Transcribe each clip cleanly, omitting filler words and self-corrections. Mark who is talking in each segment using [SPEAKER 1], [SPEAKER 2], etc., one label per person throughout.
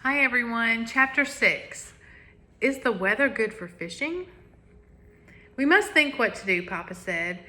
[SPEAKER 1] Hi everyone, Chapter 6. Is the weather good for fishing? We must think what to do, Papa said.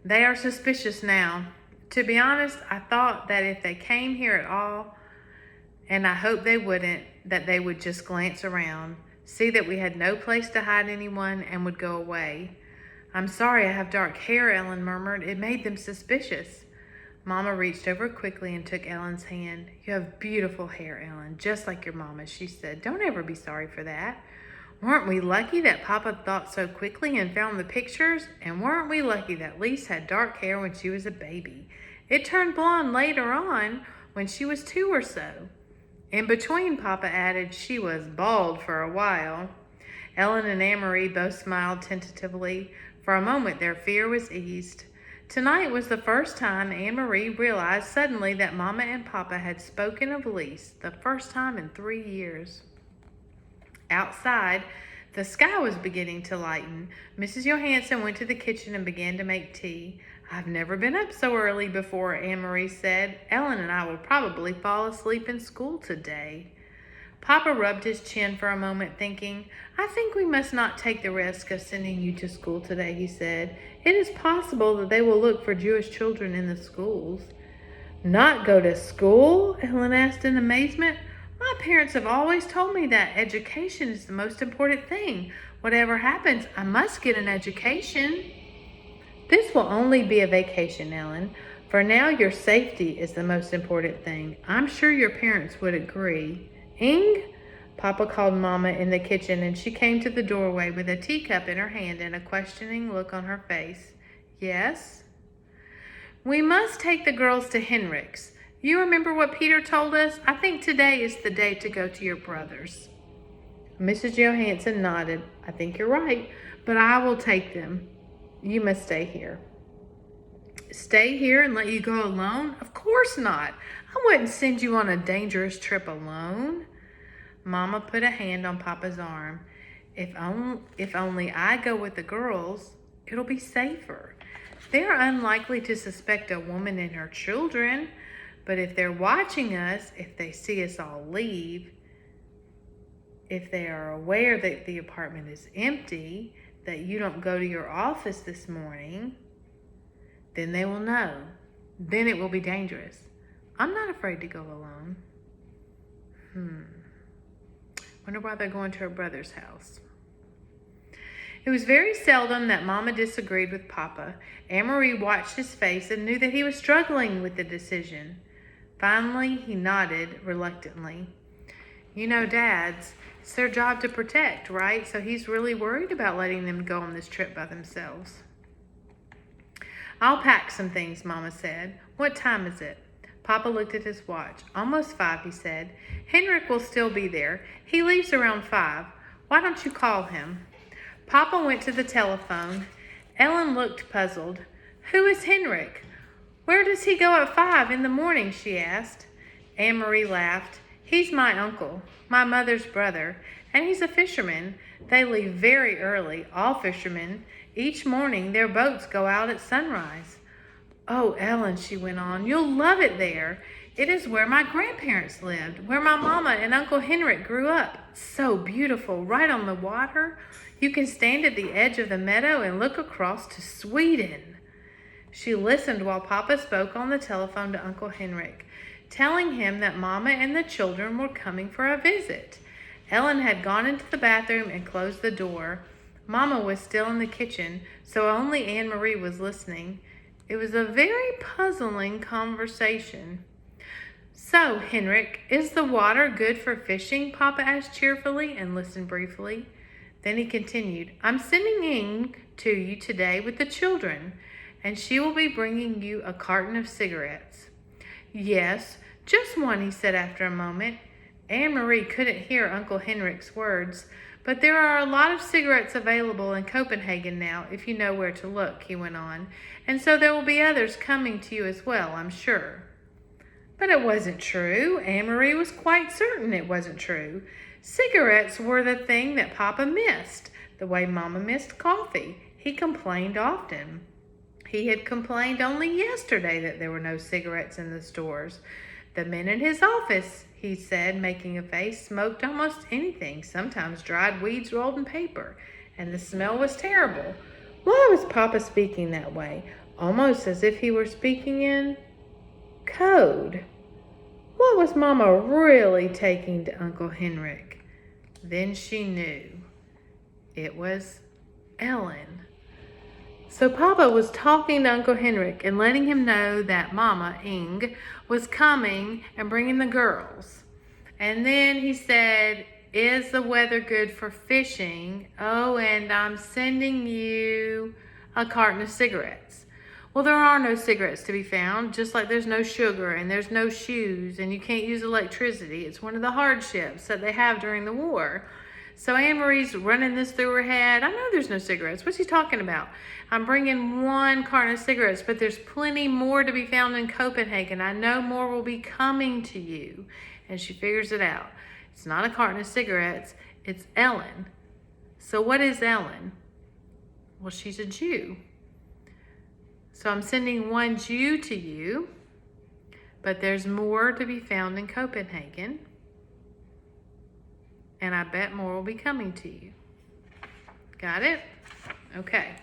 [SPEAKER 1] They are suspicious now. To be honest, I thought that if they came here at all, and I hoped they wouldn't, that they would just glance around, see that we had no place to hide anyone, and would go away. I'm sorry I have dark hair, Ellen murmured. It made them suspicious. Mama reached over quickly and took Ellen's hand. You have beautiful hair, Ellen, just like your mama, she said. Don't ever be sorry for that. Weren't we lucky that Papa thought so quickly and found the pictures? And weren't we lucky that Lise had dark hair when she was a baby? It turned blonde later on when she was 2 or so. In between, Papa added, she was bald for a while. Ellen and Anne-Marie both smiled tentatively. For a moment, their fear was eased. Tonight was the first time Anne-Marie realized suddenly that Mama and Papa had spoken of Lise, the first time in 3 years. Outside, the sky was beginning to lighten. Mrs. Johansson went to the kitchen and began to make tea. I've never been up so early before, Anne-Marie said. Ellen and I will probably fall asleep in school today. Papa rubbed his chin for a moment, thinking, I think we must not take the risk of sending you to school today, he said. It is possible that they will look for Jewish children in the schools. Not go to school? Ellen asked in amazement. My parents have always told me that education is the most important thing. Whatever happens, I must get an education. This will only be a vacation, Ellen. For now, your safety is the most important thing. I'm sure your parents would agree. Ing? Papa called Mama in the kitchen, and she came to the doorway with a teacup in her hand and a questioning look on her face. Yes? We must take the girls to Henrik's. You remember what Peter told us? I think today is the day to go to your brother's. Mrs. Johansson nodded. I think you're right, but I will take them. You must stay here. Stay here and let you go alone? Of course not. I wouldn't send you on a dangerous trip alone. Mama put a hand on Papa's arm. If only I go with the girls, it'll be safer. They're unlikely to suspect a woman and her children, but if they're watching us, if they see us all leave, if they are aware that the apartment is empty, that you don't go to your office this morning, then they will know. Then it will be dangerous. I'm not afraid to go alone. Wonder why they're going to her brother's house. It was very seldom that Mama disagreed with Papa. Anne-Marie watched his face and knew that he was struggling with the decision. Finally, he nodded reluctantly. You know, Dads, it's their job to protect, right? So he's really worried about letting them go on this trip by themselves. I'll pack some things, Mama said. What time is it? Papa looked at his watch. Almost 5, he said. Henrik will still be there. He leaves around 5. Why don't you call him? Papa went to the telephone. Ellen looked puzzled. Who is Henrik? Where does he go at 5 in the morning, she asked. Anne-Marie laughed. He's my uncle, my mother's brother, and he's a fisherman. They leave very early, all fishermen. Each morning their boats go out at sunrise. Oh, Ellen, she went on, you'll love it there. It is where my grandparents lived, where my mama and Uncle Henrik grew up. So beautiful, right on the water. You can stand at the edge of the meadow and look across to Sweden. She listened while Papa spoke on the telephone to Uncle Henrik, telling him that Mama and the children were coming for a visit. Ellen had gone into the bathroom and closed the door. Mama was still in the kitchen, so only Anne-Marie was listening. It was a very puzzling conversation. So, Henrik, is the water good for fishing? Papa asked cheerfully and listened briefly. Then he continued, I'm sending Ing to you today with the children, and she will be bringing you a carton of cigarettes. Yes, just one, he said after a moment. Anne-Marie couldn't hear Uncle Henrik's words, but there are a lot of cigarettes available in Copenhagen now, if you know where to look, he went on. And so there will be others coming to you as well, I'm sure. But it wasn't true. Anne-Marie was quite certain it wasn't true. Cigarettes were the thing that Papa missed, the way Mama missed coffee. He complained often. He had complained only yesterday that there were no cigarettes in the stores. The men in his office, he said, making a face. Smoked almost anything, sometimes dried weeds rolled in paper, and the smell was terrible. Why was Papa speaking that way, almost as if he were speaking in code? What was Mama really taking to Uncle Henrik? Then she knew. It was Ellen. So Papa was talking to Uncle Henrik and letting him know that Mama, Ing, was coming and bringing the girls. And then he said, "Is the weather good for fishing? Oh, and I'm sending you a carton of cigarettes." Well, there are no cigarettes to be found, just like there's no sugar and there's no shoes and you can't use electricity. It's one of the hardships that they have during the war. So Anne-Marie's running this through her head. I know there's no cigarettes. What's he talking about? I'm bringing one carton of cigarettes, but there's plenty more to be found in Copenhagen. I know more will be coming to you. And she figures it out. It's not a carton of cigarettes. It's Ellen. So what is Ellen? Well, she's a Jew. So I'm sending one Jew to you, but there's more to be found in Copenhagen. And I bet more will be coming to you. Got it? Okay.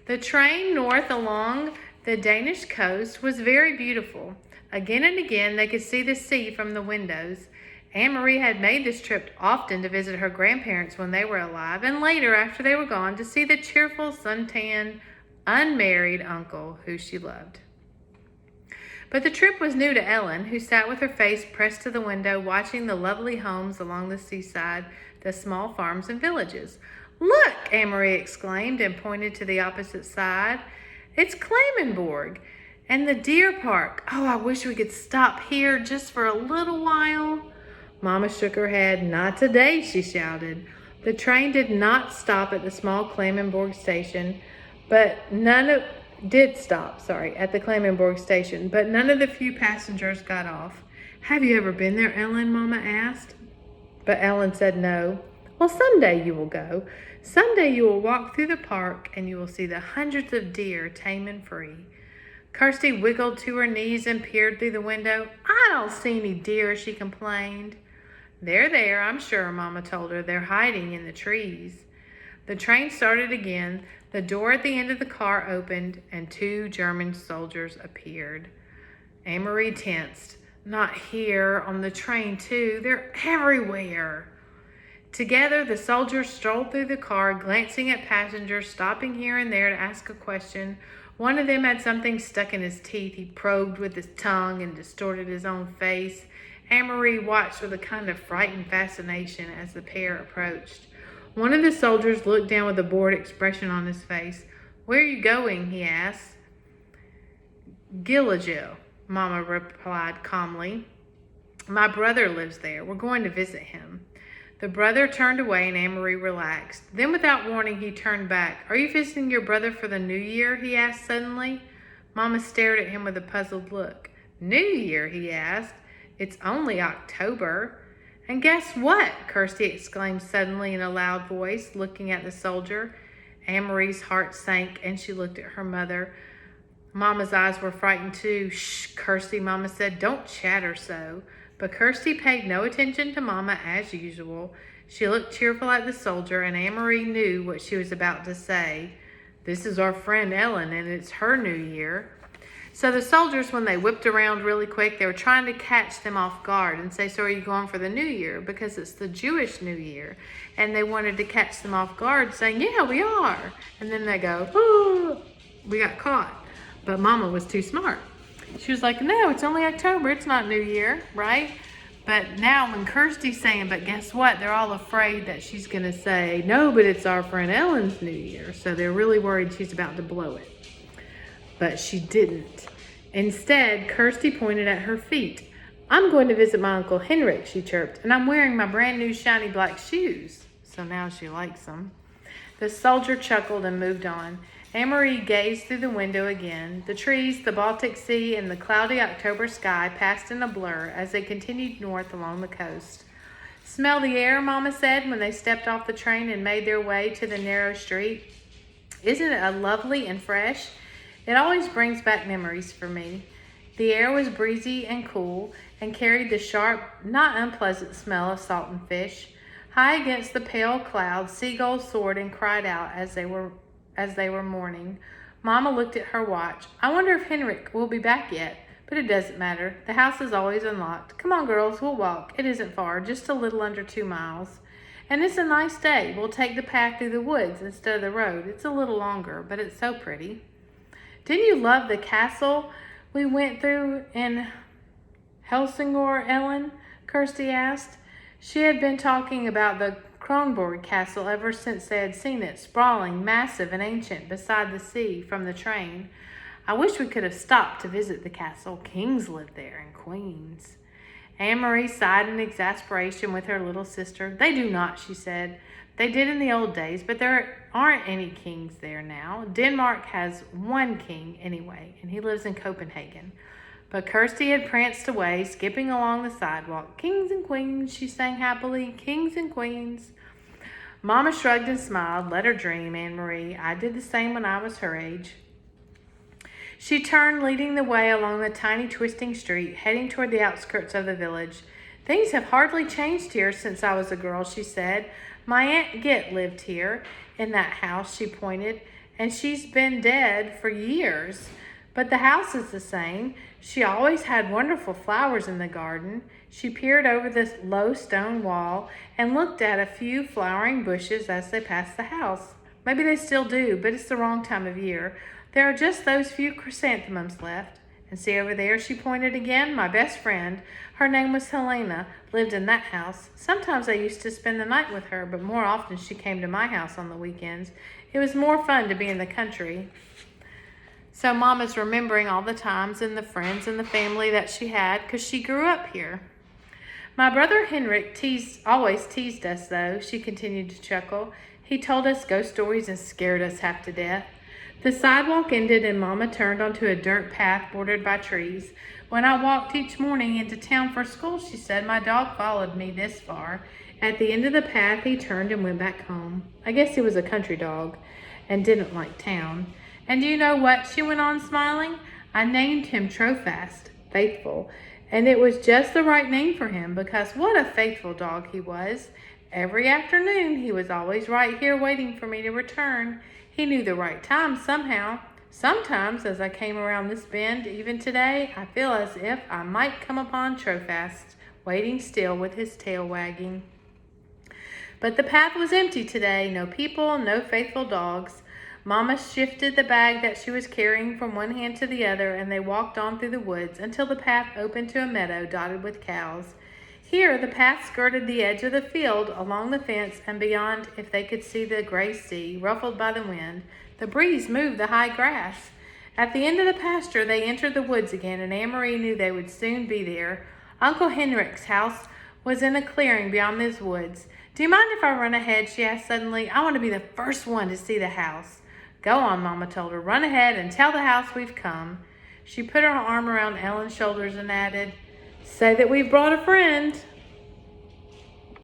[SPEAKER 1] The train north along the Danish coast was very beautiful. Again and again, they could see the sea from the windows. Anne-Marie had made this trip often to visit her grandparents when they were alive, and later, after they were gone, to see the cheerful, suntanned, unmarried uncle who she loved. But the trip was new to Ellen, who sat with her face pressed to the window, watching the lovely homes along the seaside, the small farms and villages. "Look!" Anne-Marie exclaimed and pointed to the opposite side. "It's Klammenborg and the deer park. Oh, I wish we could stop here just for a little while." Mama shook her head. "Not today," she shouted. The train did not stop at the small Klammenborg station, but at the Klammenborg station, but none of the few passengers got off. "Have you ever been there, Ellen?" Mama asked. But Ellen said no. "Well, someday you will go. Someday you will walk through the park and you will see the hundreds of deer tame and free." Kirsty wiggled to her knees and peered through the window. "I don't see any deer," she complained. "They're there, I'm sure," Mama told her. "They're hiding in the trees." The train started again. The door at the end of the car opened, and 2 German soldiers appeared. Anne-Marie tensed. "Not here, on the train too. They're everywhere." Together, the soldiers strolled through the car, glancing at passengers, stopping here and there to ask a question. One of them had something stuck in his teeth. He probed with his tongue and distorted his own face. Anne-Marie watched with a kind of frightened fascination as the pair approached. One of the soldiers looked down with a bored expression on his face. "Where are you going?" he asked. "Gilligil," Mama replied calmly. "My brother lives there. We're going to visit him." The brother turned away and Anne-Marie relaxed. Then without warning, he turned back. "Are you visiting your brother for the New Year?" he asked suddenly. Mama stared at him with a puzzled look. "New Year?" he asked. "It's only October." "And guess what?" Kirsty exclaimed suddenly in a loud voice, looking at the soldier. Anne-Marie's heart sank and she looked at her mother. Mama's eyes were frightened too. "Shh, Kirsty," Mama said. "Don't chatter so." But Kirsty paid no attention to Mama as usual. She looked cheerful at the soldier, and Anne-Marie knew what she was about to say. "This is our friend Ellen, and it's her New Year." So the soldiers, when they whipped around really quick, they were trying to catch them off guard and say, "So are you going for the New Year?" Because it's the Jewish New Year. And they wanted to catch them off guard saying, "Yeah, we are." And then they go, "Oh, we got caught." But Mama was too smart. She was like, "No, it's only October. It's not New Year, right?" But now when Kirsty's saying, "But guess what?" they're all afraid that she's going to say, "No, but it's our friend Ellen's New Year." So they're really worried she's about to blow it. But she didn't. Instead, Kirsty pointed at her feet. "I'm going to visit my Uncle Henrik," she chirped, "and I'm wearing my brand new shiny black shoes." So now she likes them. The soldier chuckled and moved on. Anne-Marie gazed through the window again. The trees, the Baltic Sea, and the cloudy October sky passed in a blur as they continued north along the coast. "Smell the air," Mama said when they stepped off the train and made their way to the narrow street. "Isn't it lovely and fresh? It always brings back memories for me." The air was breezy and cool, and carried the sharp, not unpleasant smell of salt and fish. High against the pale clouds, seagulls soared and cried out as they were mourning. Mama looked at her watch. I wonder if Henrik will be back yet. But it doesn't matter. The house is always unlocked. Come on, girls, we'll walk. It isn't far, just a little under 2 miles. And it's a nice day. We'll take the path through the woods instead of the road. It's a little longer, but it's so pretty. Didn't you love the castle we went through in Helsingor, Ellen? Kirsty asked. She had been talking about the Kronborg Castle ever since they had seen it, sprawling, massive and ancient, beside the sea from the train. I wish we could have stopped to visit the castle. Kings lived there and queens. Anne-Marie sighed in exasperation with her little sister. They do not, she said. They did in the old days, but there aren't any kings there now. Denmark has one king anyway, and he lives in Copenhagen. But Kirsty had pranced away, skipping along the sidewalk. Kings and queens, she sang happily. Kings and queens. Mama shrugged and smiled. Let her dream, Anne-Marie. I did the same when I was her age. She turned, leading the way along the tiny twisting street, heading toward the outskirts of the village. Things have hardly changed here since I was a girl, she said. My Aunt Git lived here, in that house, she pointed, and she's been dead for years. But the house is the same. She always had wonderful flowers in the garden. She peered over the low stone wall and looked at a few flowering bushes as they passed the house. Maybe they still do, but it's the wrong time of year. There are just those few chrysanthemums left. And see over there, she pointed again, my best friend. Her name was Helena, lived in that house. Sometimes I used to spend the night with her, but more often she came to my house on the weekends. It was more fun to be in the country. So Mama's remembering all the times and the friends and the family that she had because she grew up here. My brother Henrik always teased us, though, she continued to chuckle. He told us ghost stories and scared us half to death. The sidewalk ended and Mama turned onto a dirt path bordered by trees. When I walked each morning into town for school, she said, my dog followed me this far. At the end of the path, he turned and went back home. I guess he was a country dog and didn't like town. And do you know what? She went on smiling. I named him Trofast, faithful. And it was just the right name for him because what a faithful dog he was. Every afternoon, he was always right here waiting for me to return. He knew the right time somehow. Sometimes, as I came around this bend, even today, I feel as if I might come upon Trofast, waiting still with his tail wagging. But the path was empty today. No people, no faithful dogs. Mama shifted the bag that she was carrying from one hand to the other, and they walked on through the woods until the path opened to a meadow dotted with cows. Here, the path skirted the edge of the field, along the fence, and beyond, if they could see the gray sea, ruffled by the wind. The breeze moved the high grass. At the end of the pasture, they entered the woods again, and Anne-Marie knew they would soon be there. Uncle Henrik's house was in a clearing beyond these woods. Do you mind if I run ahead? She asked suddenly. I want to be the first one to see the house. Go on, Mama told her. Run ahead and tell the house we've come. She put her arm around Ellen's shoulders and added, say that we've brought a friend.